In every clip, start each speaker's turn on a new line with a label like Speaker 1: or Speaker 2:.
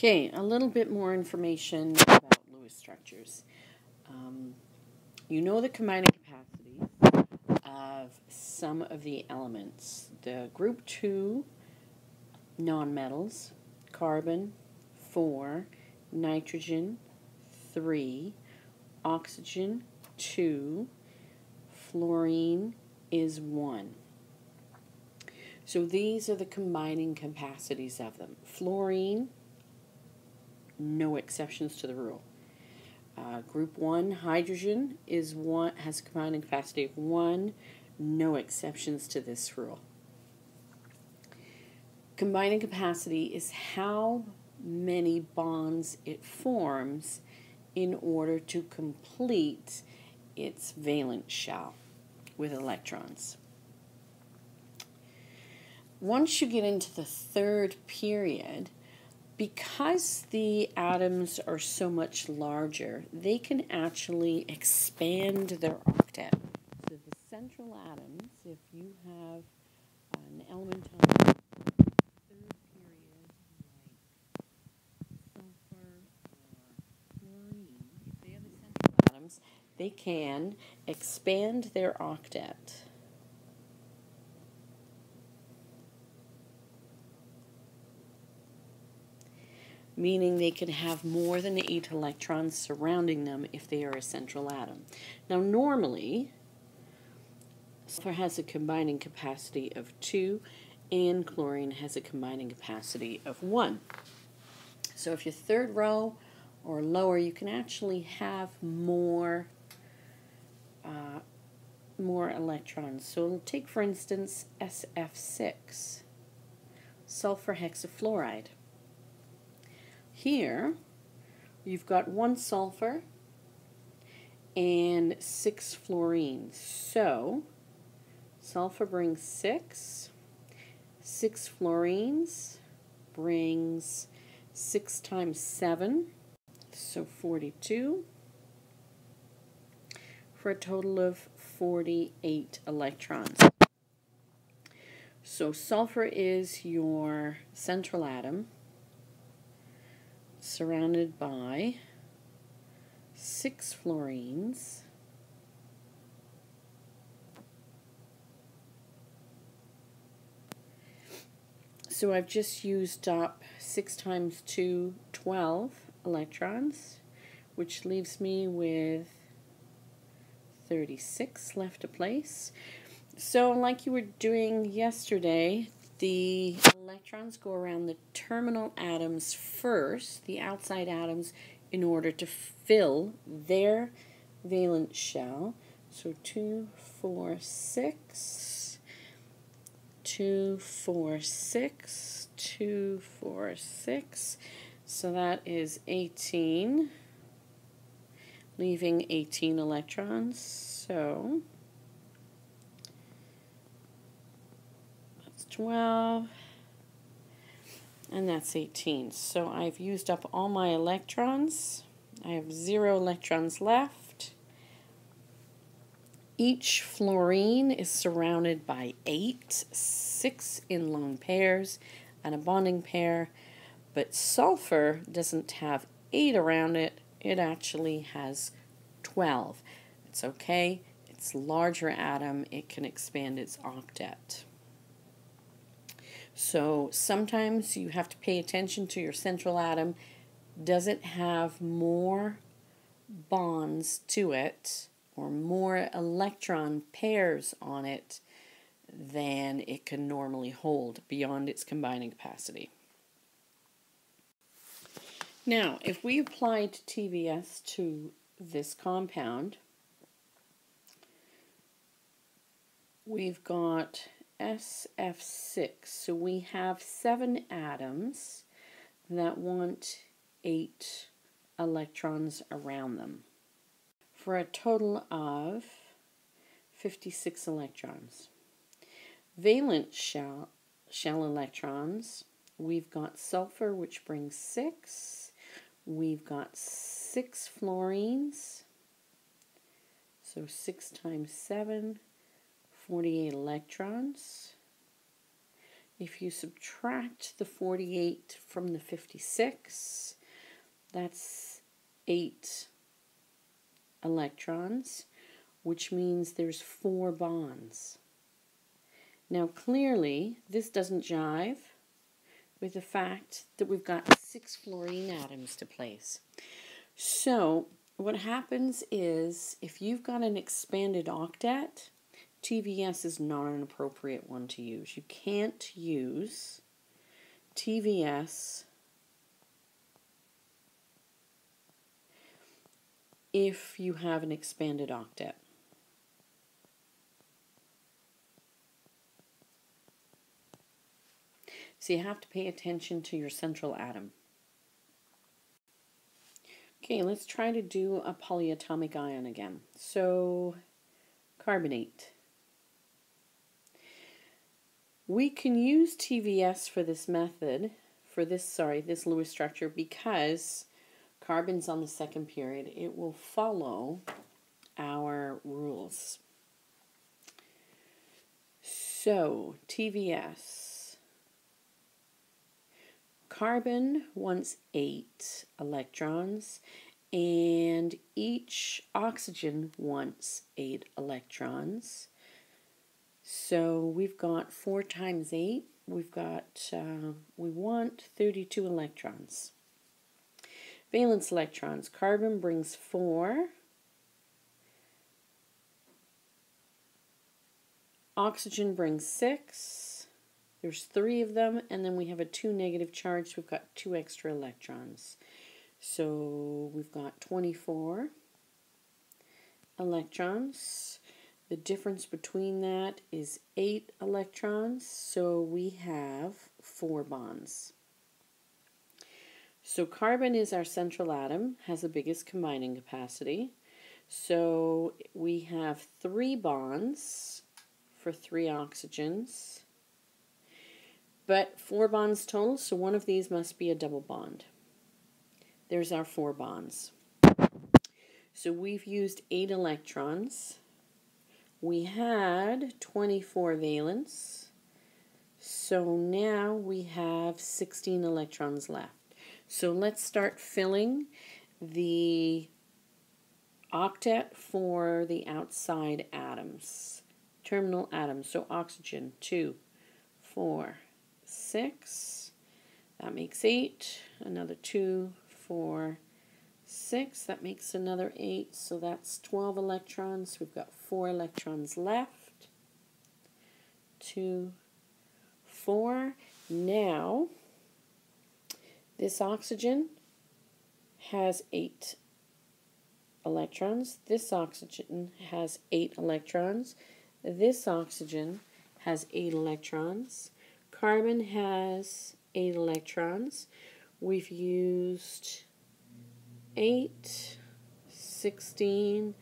Speaker 1: Okay, a little bit more information about Lewis structures. You know the combining capacities of some of the elements. The group 2 nonmetals, carbon, 4, nitrogen, 3, oxygen, 2, fluorine is 1. So these are the combining capacities of them. Fluorine, no exceptions to the rule. Group 1, hydrogen, has a combining capacity of 1, no exceptions to this rule. Combining capacity is how many bonds it forms in order to complete its valence shell with electrons. Once you get into the third period, because the atoms are so much larger, they can actually expand their octet. So the central atoms, if you have an element on the third period, like sulfur or fluorine, if they have the central atoms, they can expand their octet. Meaning they can have more than 8 electrons surrounding them if they are a central atom. Now normally, sulfur has a combining capacity of 2 and chlorine has a combining capacity of 1. So if you're third row or lower, you can actually have more electrons. So take for instance SF6, sulfur hexafluoride. Here, you've got 1 sulfur and 6 fluorines. So, sulfur brings 6. 6 fluorines brings 6 times 7, so 42, for a total of 48 electrons. So, sulfur is your central atom, surrounded by 6 fluorines, so I've just used up 6 times 2, 12 electrons, which leaves me with 36 left to place. So like you were doing yesterday, the electrons go around the terminal atoms first, the outside atoms, in order to fill their valence shell. So 2, 4, 6, 2, 4, 6, 2, 4, 6. So that is 18, leaving 18 electrons. So 12, and that's 18. So I've used up all my electrons. I have 0 electrons left. Each fluorine is surrounded by 8, 6 in lone pairs and a bonding pair, but sulfur doesn't have 8 around it. It actually has 12. It's okay. It's a larger atom. It can expand its octet. So sometimes you have to pay attention to your central atom. Does it have more bonds to it or more electron pairs on it than it can normally hold beyond its combining capacity? Now, if we applied TVS to this compound, we've got SF6, so we have 7 atoms that want 8 electrons around them for a total of 56 electrons. Valence shell electrons, we've got sulfur, which brings 6. We've got 6 fluorines, so 6 times 7, 48 electrons. If you subtract the 48 from the 56, that's 8 electrons, which means there's 4 bonds. Now clearly this doesn't jive with the fact that we've got 6 fluorine atoms to place. So what happens is if you've got an expanded octet, TVS is not an appropriate one to use. You can't use TVS if you have an expanded octet. So you have to pay attention to your central atom. Okay, let's try to do a polyatomic ion again. So, carbonate. We can use TVS for this method, for this Lewis structure, because carbon's on the second period. It will follow our rules. So, TVS. Carbon wants 8 electrons, and each oxygen wants 8 electrons. So we've got 4 times 8, we want 32 electrons. Valence electrons, carbon brings 4, oxygen brings 6, there's 3 of them, and then we have a 2 negative charge, so we've got 2 extra electrons. So we've got 24 electrons. The difference between that is 8 electrons, so we have 4 bonds. So carbon is our central atom, has the biggest combining capacity. So we have 3 bonds for 3 oxygens, but 4 bonds total, so one of these must be a double bond. There's our 4 bonds. So we've used 8 electrons. We had 24 valence, so now we have 16 electrons left. So let's start filling the octet for the outside atoms, terminal atoms. So oxygen, 2, 4, 6, that makes 8, another 2, 4, 6, that makes another 8, so that's 12 electrons. We've got 4 electrons left. 2, 4. Now, this oxygen has 8 electrons. This oxygen has 8 electrons. This oxygen has 8 electrons. Carbon has 8 electrons. We've used 8, 16,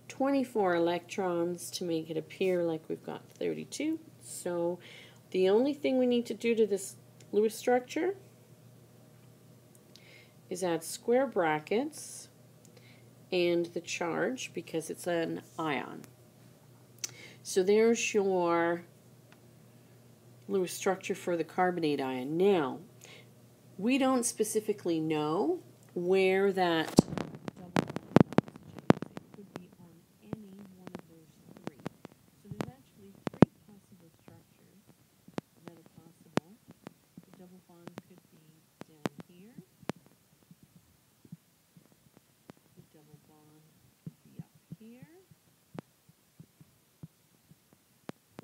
Speaker 1: 24 electrons to make it appear like we've got 32. So the only thing we need to do to this Lewis structure is add square brackets and the charge because it's an ion. So there's your Lewis structure for the carbonate ion. Now, we don't specifically know where that double bond oxygen is. It could be on any one of those 3. So there's actually 3 possible structures that are possible. The double bond could be down here. The double bond could be up here.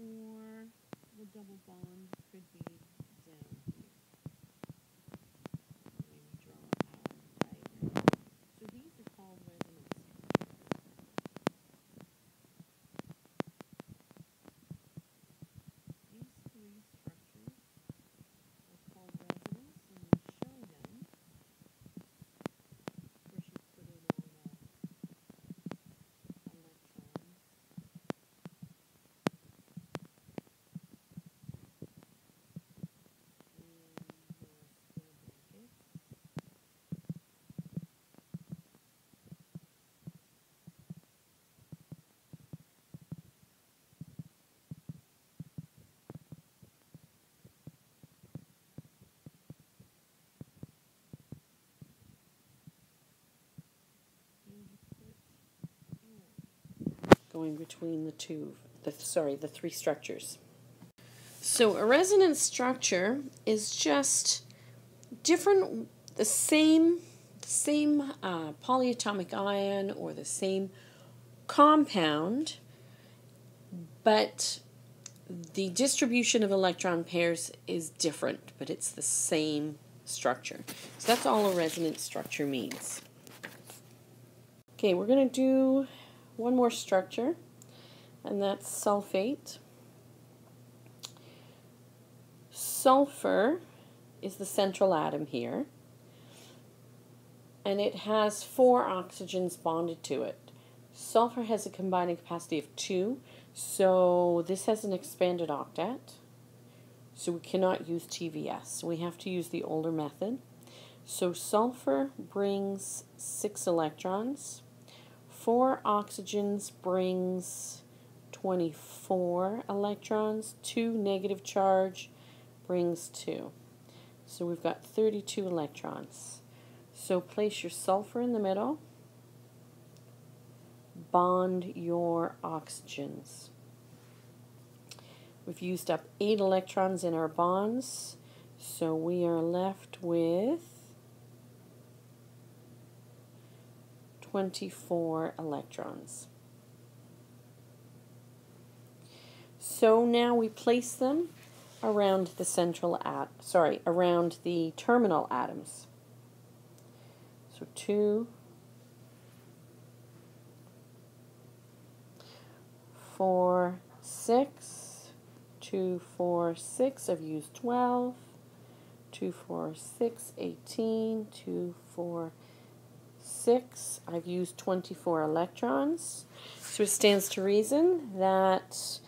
Speaker 1: Or the double bond could be down here. going between the three structures. So a resonance structure is just different, the same polyatomic ion or the same compound, but the distribution of electron pairs is different, but it's the same structure. So that's all a resonance structure means. Okay, we're going to do one more structure, and that's sulfate. Sulfur is the central atom here, and it has 4 oxygens bonded to it. Sulfur has a combining capacity of 2, so this has an expanded octet, so we cannot use TVS. We have to use the older method. So sulfur brings 6 electrons. 4 oxygens brings 24 electrons. 2 negative charge brings 2. So we've got 32 electrons. So place your sulfur in the middle. Bond your oxygens. We've used up 8 electrons in our bonds, so we are left with 24 electrons. So now we place them around the around the terminal atoms. So 2, 4, 6, 2, 4, 6. I've used 12. 2, 4, 6, 18. 2, 4, 6. I've used 24 electrons. So it stands to reason that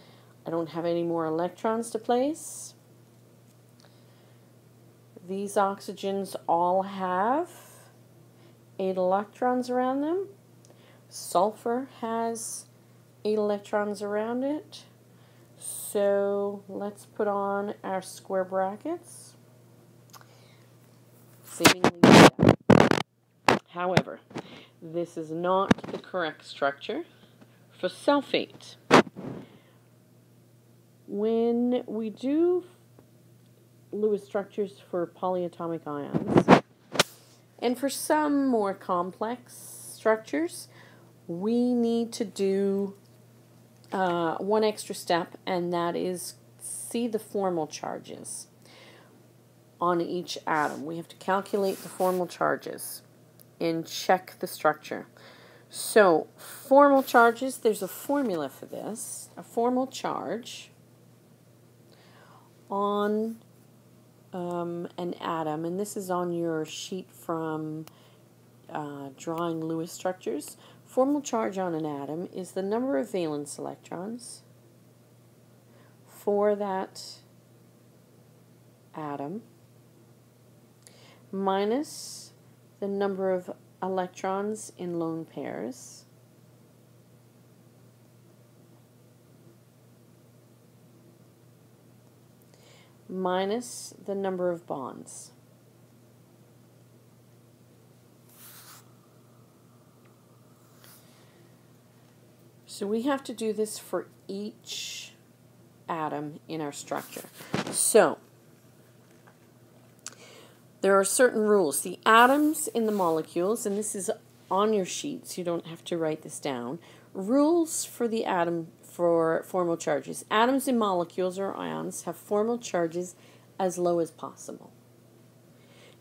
Speaker 1: I don't have any more electrons to place. These oxygens all have 8 electrons around them. Sulfur has 8 electrons around it. So let's put on our square brackets. Seemingly that. However, this is not the correct structure for sulfate. When we do Lewis structures for polyatomic ions, and for some more complex structures, we need to do one extra step, and that is see the formal charges on each atom. We have to calculate the formal charges and check the structure. So, formal charges, there's a formula for this. A formal charge on an atom, and this is on your sheet from drawing Lewis structures. Formal charge on an atom is the number of valence electrons for that atom minus the number of electrons in lone pairs minus the number of bonds. So we have to do this for each atom in our structure. So there are certain rules. The atoms in the molecules, and this is on your sheets, you don't have to write this down. Rules for the atom for formal charges. Atoms in molecules or ions have formal charges as low as possible.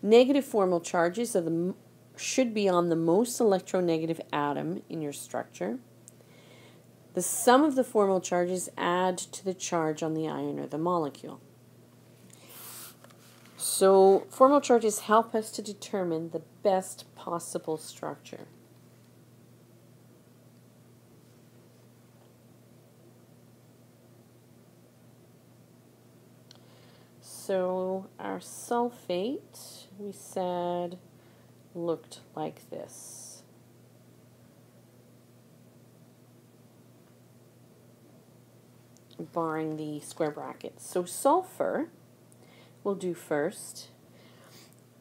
Speaker 1: Negative formal charges are should be on the most electronegative atom in your structure. The sum of the formal charges add to the charge on the ion or the molecule. So formal charges help us to determine the best possible structure. So our sulfate, we said, looked like this. Barring the square brackets. So sulfur we'll do first.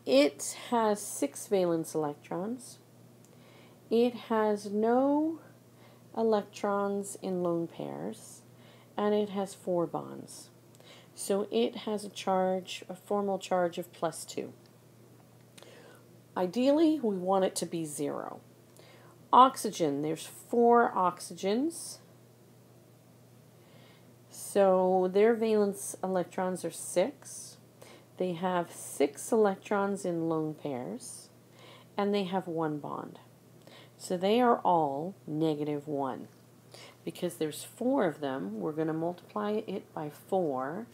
Speaker 1: It has 6 valence electrons. It has no electrons in lone pairs, and it has 4 bonds. So it has a formal charge of +2. Ideally, we want it to be 0. Oxygen, there's 4 oxygens. So their valence electrons are 6. They have 6 electrons in lone pairs, and they have 1 bond. So they are all -1. Because there's 4 of them, we're going to multiply it by 4,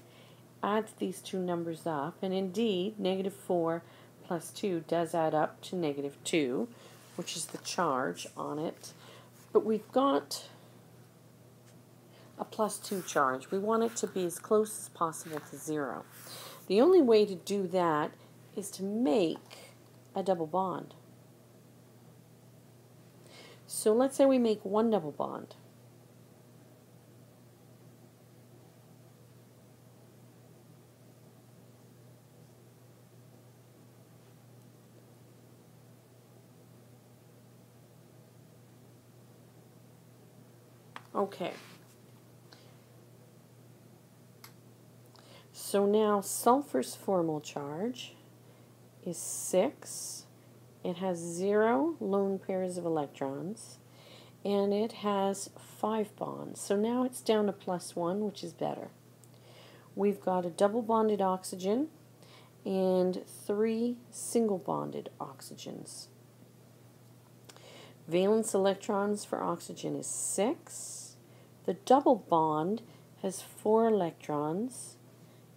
Speaker 1: add these two numbers up, and indeed, -4 plus 2 does add up to -2, which is the charge on it. But we've got a +2 charge. We want it to be as close as possible to 0. The only way to do that is to make a double bond. So let's say we make 1 double bond. Okay. So now sulfur's formal charge is 6. It has 0 lone pairs of electrons, and it has 5 bonds. So now it's down to +1, which is better. We've got a double bonded oxygen and 3 single bonded oxygens. Valence electrons for oxygen is 6. The double bond has 4 electrons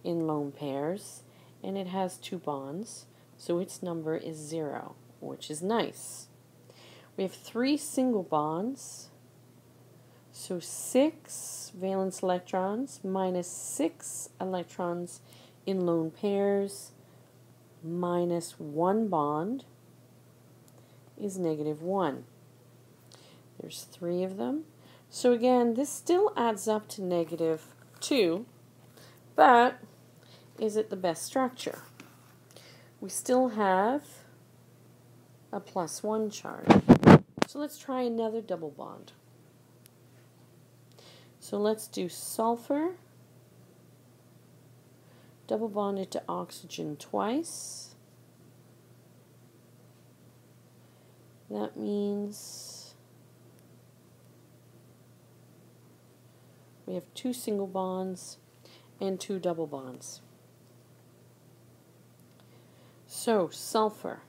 Speaker 1: in lone pairs, and it has 2 bonds, so its number is 0, which is nice. We have 3 single bonds, so 6 valence electrons minus 6 electrons in lone pairs minus 1 bond is -1. There's 3 of them. So again, this still adds up to -2, but is it the best structure? We still have a +1 charge. So let's try another double bond. So let's do sulfur, double bonded to oxygen twice. That means we have 2 single bonds and 2 double bonds. So sulfur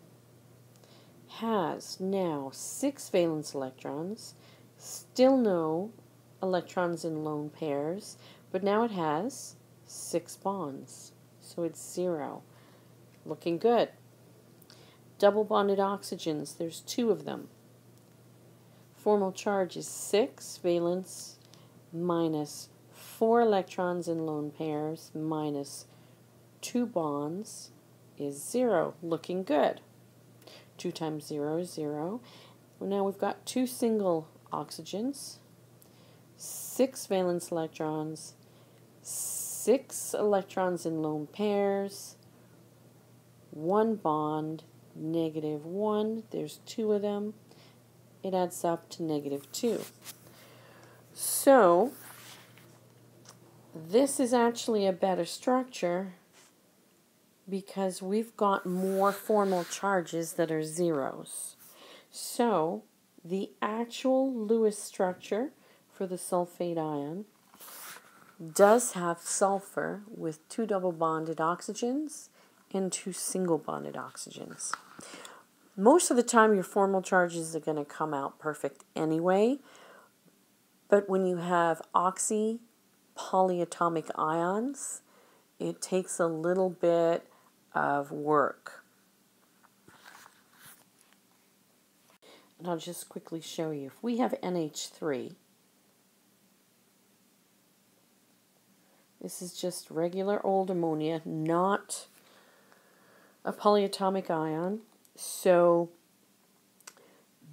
Speaker 1: has now 6 valence electrons, still no electrons in lone pairs, but now it has 6 bonds, so it's 0. Looking good. Double bonded oxygens, there's 2 of them. Formal charge is 6 valence minus 4 electrons in lone pairs minus 2 bonds is 0. Looking good. 2 times 0 is 0. Well, now we've got 2 single oxygens, 6 valence electrons, 6 electrons in lone pairs, 1 bond, -1. There's 2 of them. It adds up to -2. So this is actually a better structure because we've got more formal charges that are zeros. So the actual Lewis structure for the sulfate ion does have sulfur with 2 double bonded oxygens and 2 single bonded oxygens. Most of the time your formal charges are going to come out perfect anyway, but when you have oxy polyatomic ions, it takes a little bit of work. And I'll just quickly show you. If we have NH3, this is just regular old ammonia, not a polyatomic ion. So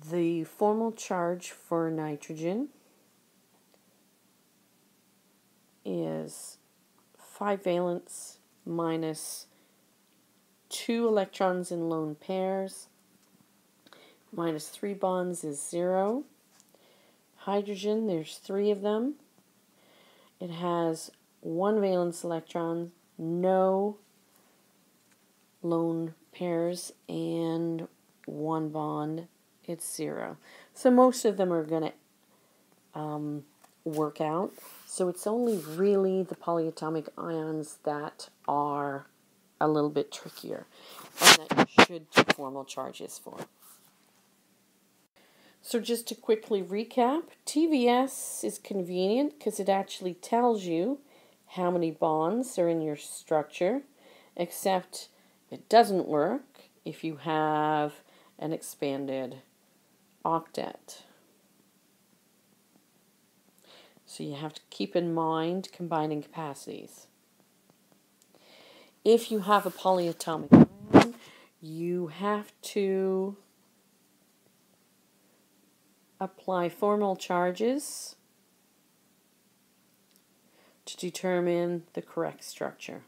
Speaker 1: the formal charge for nitrogen is 5 valence minus 2 electrons in lone pairs minus 3 bonds is 0. Hydrogen, there's 3 of them. It has 1 valence electron, no lone pairs, and 1 bond. It's 0. So most of them are going to work out. So it's only really the polyatomic ions that are a little bit trickier and that you should do formal charges for. So just to quickly recap, TVS is convenient because it actually tells you how many bonds are in your structure, except it doesn't work if you have an expanded octet. So you have to keep in mind combining capacities. If you have a polyatomic ion, you have to apply formal charges to determine the correct structure.